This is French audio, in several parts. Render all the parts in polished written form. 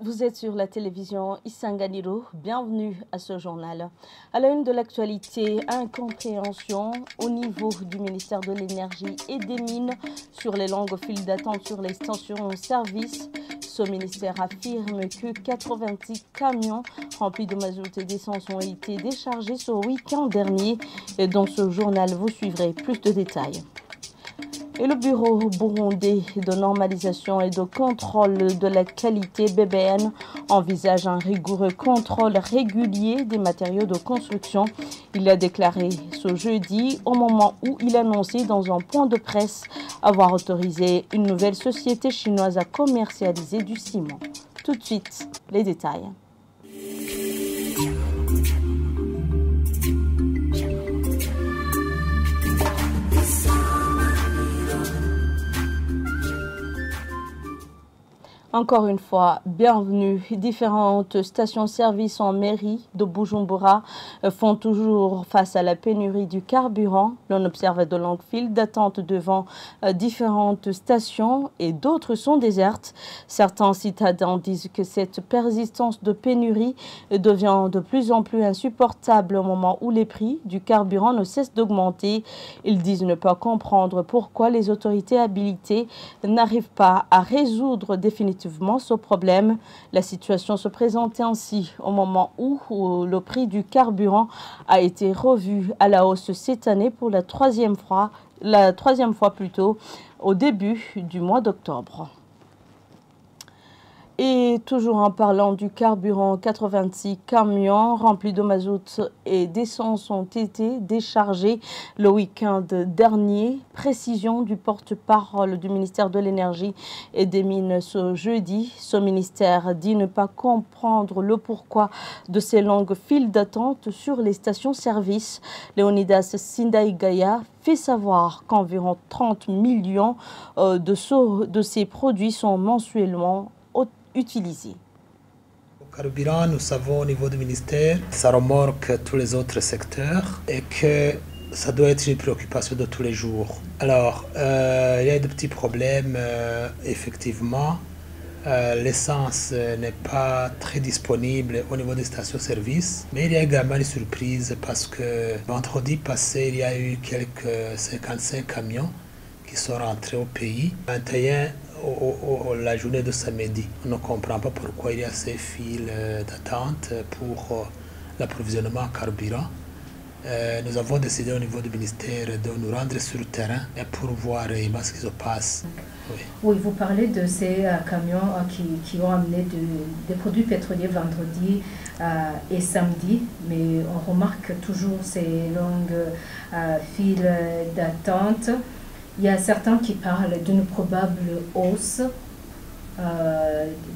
Vous êtes sur la télévision Isanganiro, bienvenue à ce journal. À la une de l'actualité, incompréhension au niveau du ministère de l'Énergie et des Mines sur les longues files d'attente sur les stations-service. Ce ministère affirme que 86 camions remplis de mazout et d'essence ont été déchargés ce week-end dernier. Et dans ce journal, vous suivrez plus de détails. Et le Bureau burundais de normalisation et de contrôle de la qualité BBN envisage un rigoureux contrôle régulier des matériaux de construction. Il a déclaré ce jeudi au moment où il annonçait dans un point de presse avoir autorisé une nouvelle société chinoise à commercialiser du ciment. Tout de suite, les détails. Encore une fois, bienvenue. Différentes stations-service en mairie de Bujumbura font toujours face à la pénurie du carburant. L'on observe de longues files d'attente devant différentes stations et d'autres sont désertes. Certains citadins disent que cette persistance de pénurie devient de plus en plus insupportable au moment où les prix du carburant ne cessent d'augmenter. Ils disent ne pas comprendre pourquoi les autorités habilitées n'arrivent pas à résoudre définitivement ce problème. La situation se présentait ainsi au moment où le prix du carburant a été revu à la hausse cette année pour la troisième fois plutôt au début du mois d'octobre. Et toujours en parlant du carburant, 86 camions remplis de mazout et d'essence ont été déchargés le week-end dernier. Précision du porte-parole du ministère de l'Énergie et des Mines ce jeudi. Ce ministère dit ne pas comprendre le pourquoi de ces longues files d'attente sur les stations-service. Leonidas Sindaigaya fait savoir qu'environ 30 millions de ces produits sont mensuellement utilisés. Le carburant, nous savons au niveau du ministère, ça remorque tous les autres secteurs et que ça doit être une préoccupation de tous les jours. Alors, il y a des petits problèmes, effectivement. L'essence n'est pas très disponible au niveau des stations-service, mais il y a également une surprise parce que vendredi passé, il y a eu quelques 55 camions qui sont rentrés au pays. 21 la journée de samedi. On ne comprend pas pourquoi il y a ces files d'attente pour l'approvisionnement en carburant. Nous avons décidé au niveau du ministère de nous rendre sur le terrain pour voir réellement ce qui se passe. Oui, vous parlez de ces camions qui ont amené des produits pétroliers vendredi et samedi, mais on remarque toujours ces longues files d'attente. Il y a certains qui parlent d'une probable hausse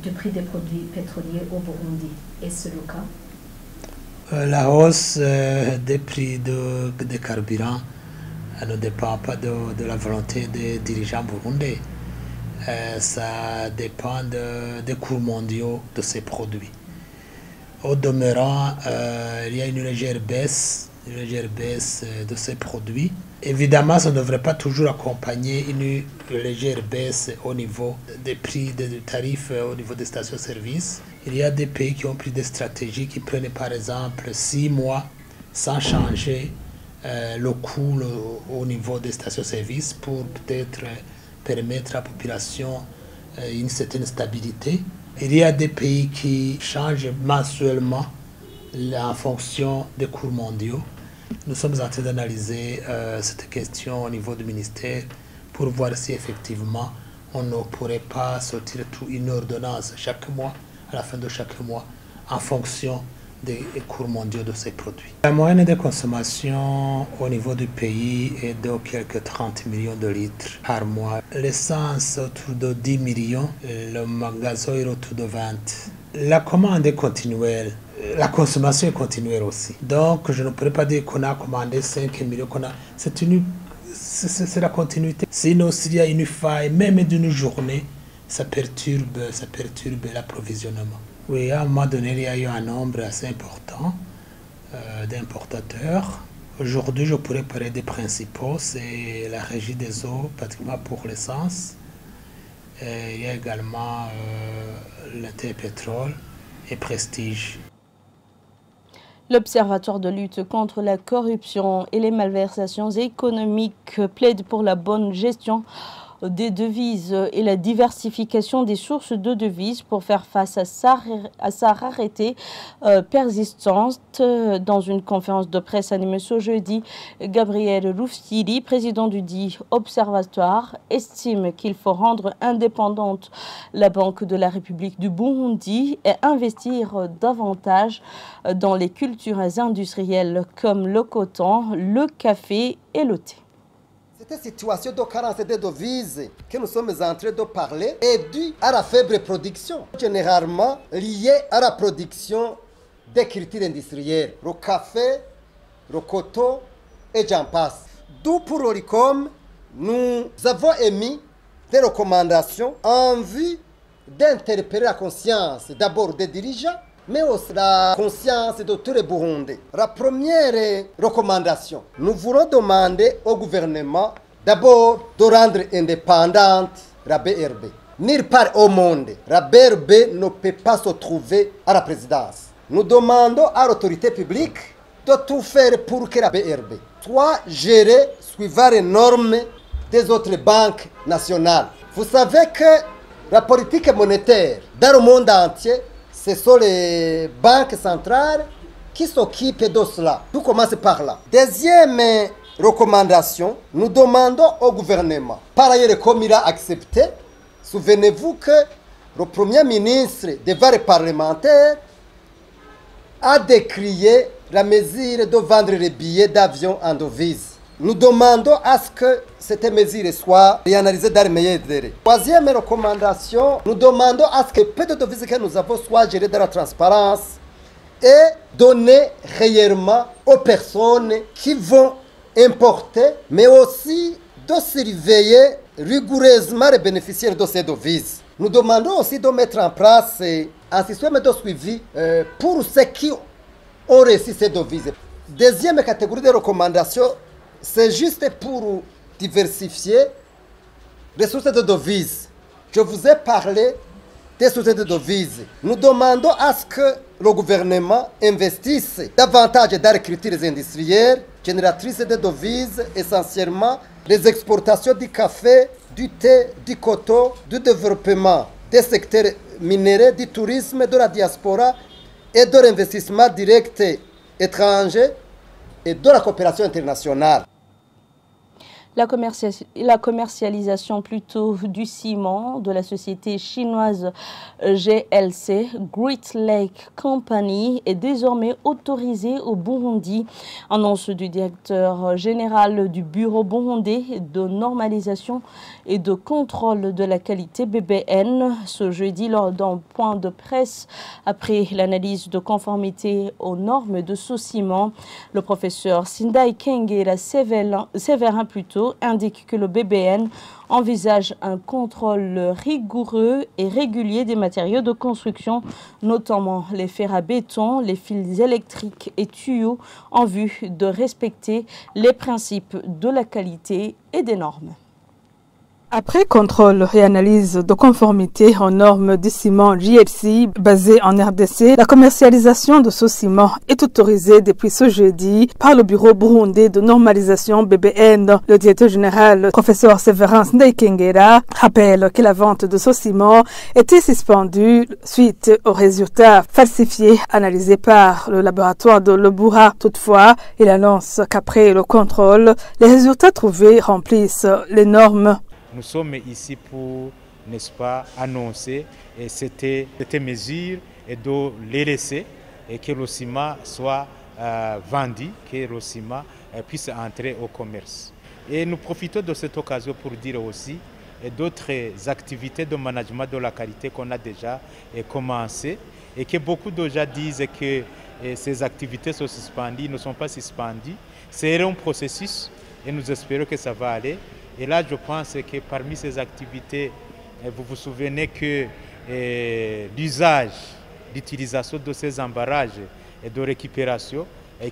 du prix des produits pétroliers au Burundi. Est-ce le cas? La hausse des prix des carburants ne dépend pas de la volonté des dirigeants burundais. Ça dépend des cours mondiaux de ces produits. Au demeurant, il y a une légère baisse de ces produits. Évidemment, ça ne devrait pas toujours accompagner une légère baisse au niveau des prix, des tarifs au niveau des stations-service. Il y a des pays qui ont pris des stratégies qui prennent par exemple 6 mois sans changer le coût au niveau des stations-service pour peut-être permettre à la population une certaine stabilité. Il y a des pays qui changent mensuellement en fonction des cours mondiaux. Nous sommes en train d'analyser cette question au niveau du ministère pour voir si effectivement on ne pourrait pas sortir une ordonnance chaque mois, à la fin de chaque mois, en fonction des cours mondiaux de ces produits. La moyenne de consommation au niveau du pays est de quelques 30 millions de litres par mois. L'essence autour de 10 millions, le gasoil autour de 20. La commande est continuelle. La consommation est continuelle aussi. Donc, je ne pourrais pas dire qu'on a commandé 5 millions. C'est la continuité. Sinon, s'il y a une faille, même d'une journée, ça perturbe l'approvisionnement. Oui, à un moment donné, il y a eu un nombre assez important d'importateurs. Aujourd'hui, je pourrais parler des principaux. C'est la Régie des eaux, pratiquement pour l'essence. Il y a également le pétrole et prestige. L'Observatoire de lutte contre la corruption et les malversations économiques plaide pour la bonne gestion des devises et la diversification des sources de devises pour faire face à sa rareté persistante. Dans une conférence de presse animée ce jeudi, Gabriel Rufyiri, président du dit observatoire, estime qu'il faut rendre indépendante la Banque de la République du Burundi et investir davantage dans les cultures industrielles comme le coton, le café et le thé. Cette situation de carence de devises que nous sommes en train de parler est due à la faible production, généralement liée à la production des cultures industrielles, le café, le coton et j'en passe. D'où pour l'ORICOM, nous avons émis des recommandations en vue d'interpeller la conscience d'abord des dirigeants, mais aussi la conscience de tous les Burundais. La première recommandation, nous voulons demander au gouvernement d'abord de rendre indépendante la BRB. Nulle part au monde, la BRB ne peut pas se trouver à la présidence. Nous demandons à l'autorité publique de tout faire pour que la BRB soit gérée suivant les normes des autres banques nationales. Vous savez que la politique monétaire dans le monde entier, ce sont les banques centrales qui s'occupent de cela. Tout commence par là. Deuxième recommandation, nous demandons au gouvernement, par ailleurs comme il a accepté, souvenez-vous que le Premier ministre devant les parlementaires a décrié la mesure de vendre les billets d'avion en devises. Nous demandons à ce que cette mesure soit réanalysée dans les meilleurs délais. Troisième recommandation, nous demandons à ce que peu de devises que nous avons soient gérées dans la transparence et données réellement aux personnes qui vont importer, mais aussi de surveiller rigoureusement les bénéficiaires de ces devises. Nous demandons aussi de mettre en place un système de suivi pour ceux qui ont reçu ces devises. Deuxième catégorie de recommandations, c'est juste pour diversifier les sources de devises. Je vous ai parlé des sources de devises. Nous demandons à ce que le gouvernement investisse davantage dans les cultures industrielles, génératrices de devises, essentiellement les exportations du café, du thé, du coton, du développement des secteurs miniers, du tourisme, de la diaspora et de l'investissement direct étranger et de la coopération internationale. La commercialisation plutôt du ciment de la société chinoise GLC, Great Lake Company, est désormais autorisée au Burundi. Annonce du directeur général du Bureau burundais de normalisation et de contrôle de la qualité BBN ce jeudi lors d'un point de presse après l'analyse de conformité aux normes de ce ciment. Le professeur Sindai Kengera Séverin indique que le BBN envisage un contrôle rigoureux et régulier des matériaux de construction, notamment les fers à béton, les fils électriques et tuyaux, en vue de respecter les principes de la qualité et des normes. Après contrôle et analyse de conformité aux normes du ciment GLC basé en RDC, la commercialisation de ce ciment est autorisée depuis ce jeudi par le Bureau burundais de normalisation BBN. Le directeur général, professeur Séverin Ndekengera, rappelle que la vente de ce ciment était suspendue suite aux résultats falsifiés analysés par le laboratoire de Lobura. Toutefois, il annonce qu'après le contrôle, les résultats trouvés remplissent les normes. Nous sommes ici pour, n'est-ce pas, annoncer cette mesure et de les laisser et que le ciment soit vendu, que le ciment puisse entrer au commerce. Et nous profitons de cette occasion pour dire aussi d'autres activités de management de la qualité qu'on a déjà commencé et que beaucoup de gens disent que ces activités sont suspendues, ne sont pas suspendues. C'est un processus et nous espérons que ça va aller. Et là, je pense que parmi ces activités, vous vous souvenez que l'usage, l'utilisation de ces emballages et de récupération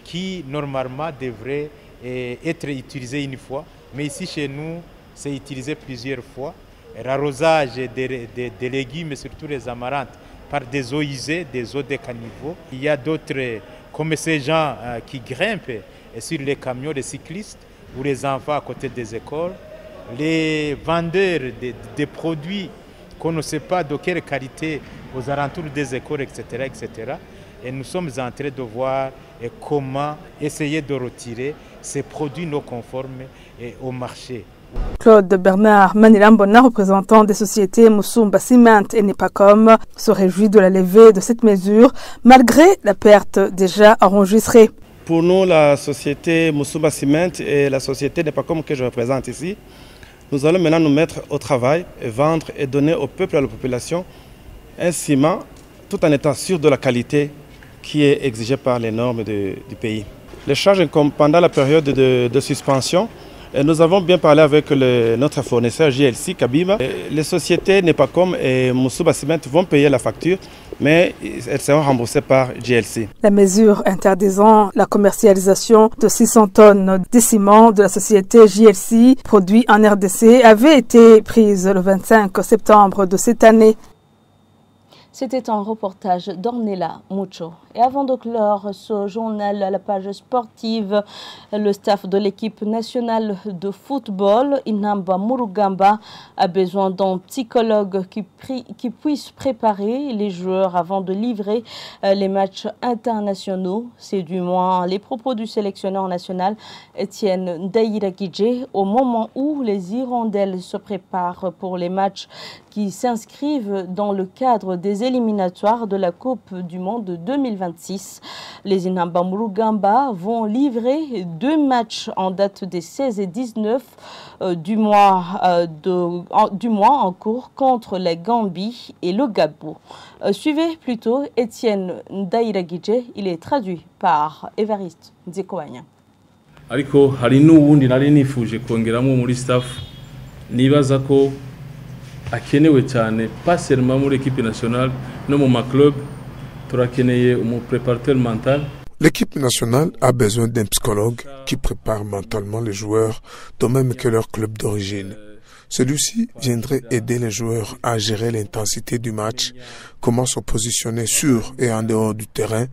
qui normalement devrait être utilisé une fois, mais ici chez nous, c'est utilisé plusieurs fois. l'arrosage des légumes, surtout les amarantes, par des eaux usées, des eaux de caniveau. Il y a d'autres, comme ces gens qui grimpent sur les camions, les cyclistes, ou les enfants à côté des écoles, les vendeurs des produits qu'on ne sait pas de quelle qualité aux alentours des écoles, etc., etc. Et nous sommes en train de voir comment essayer de retirer ces produits non conformes au marché. Claude Bernard Manilambona, représentant des sociétés Musumba Cement et Nepacom, se réjouit de la levée de cette mesure malgré la perte déjà enregistrée. Pour nous, la société Musumba Cement et la société Nepacom que je représente ici, nous allons maintenant nous mettre au travail et vendre et donner au peuple et à la population un ciment tout en étant sûr de la qualité qui est exigée par les normes du pays. Les charges pendant la période de suspension, nous avons bien parlé avec notre fournisseur JLC Kabima. Les sociétés Nepacom et Musumba Cement vont payer la facture, mais elles seront remboursées par JLC. La mesure interdisant la commercialisation de 600 tonnes de ciment de la société JLC produit en RDC avait été prise le 25 septembre de cette année. C'était un reportage d'Ornella Mucho. Et avant de clore ce journal à la page sportive, le staff de l'équipe nationale de football, Inamba Murugamba, a besoin d'un psychologue qui puisse préparer les joueurs avant de livrer les matchs internationaux. C'est du moins les propos du sélectionneur national Etienne Ndairagije au moment où les Hirondelles se préparent pour les matchs qui s'inscrivent dans le cadre des éliminatoires de la Coupe du Monde 2026. Les Inamba Murugamba vont livrer 2 matchs en date des 16 et 19 du mois en cours contre la Gambie et le Gabon. Suivez plutôt Etienne Ndairagije, il est traduit par Évariste Nzekowanya. Ariko hari n'ubundi nari nifuje kongeramo muri staff nibaza ko akenewe cyane pas seulement muri équipe nationale no mu ma club turakeneye un préparateur mental. L'équipe nationale a besoin d'un psychologue qui prépare mentalement les joueurs de même que leur club d'origine. Celui-ci viendrait aider les joueurs à gérer l'intensité du match, comment se positionner sur et en dehors du terrain,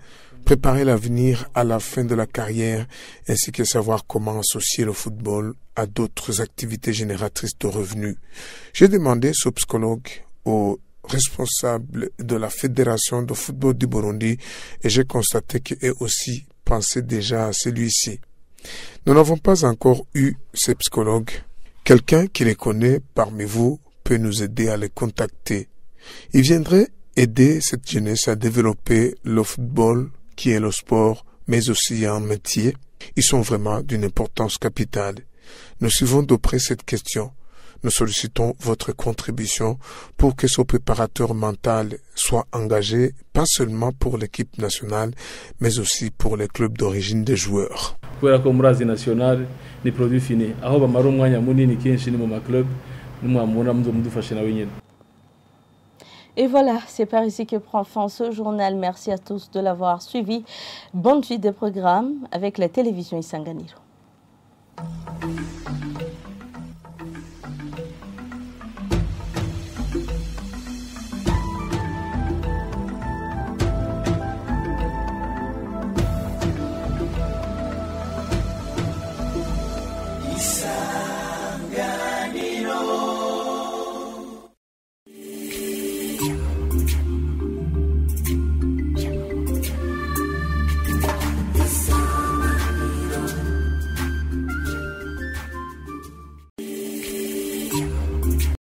préparer l'avenir à la fin de la carrière ainsi que savoir comment associer le football à d'autres activités génératrices de revenus. J'ai demandé ce psychologue au responsable de la Fédération de football du Burundi et j'ai constaté qu'eux aussi pensaient déjà à celui-ci. Nous n'avons pas encore eu ces psychologues. Quelqu'un qui les connaît parmi vous peut nous aider à les contacter. Il viendrait aider cette jeunesse à développer le football qui est le sport, mais aussi un métier. Ils sont vraiment d'une importance capitale. Nous suivons de près cette question. Nous sollicitons votre contribution pour que ce préparateur mental soit engagé, pas seulement pour l'équipe nationale, mais aussi pour les clubs d'origine des joueurs. Kubera ko murazi national ni produit fini aho bamara umwanya munini kenshi ni mu ma club nimwamubona mudufashe nawe nyene. Et voilà, c'est par ici que prend fin ce journal. Merci à tous de l'avoir suivi. Bonne suite des programmes avec la télévision Isanganiro.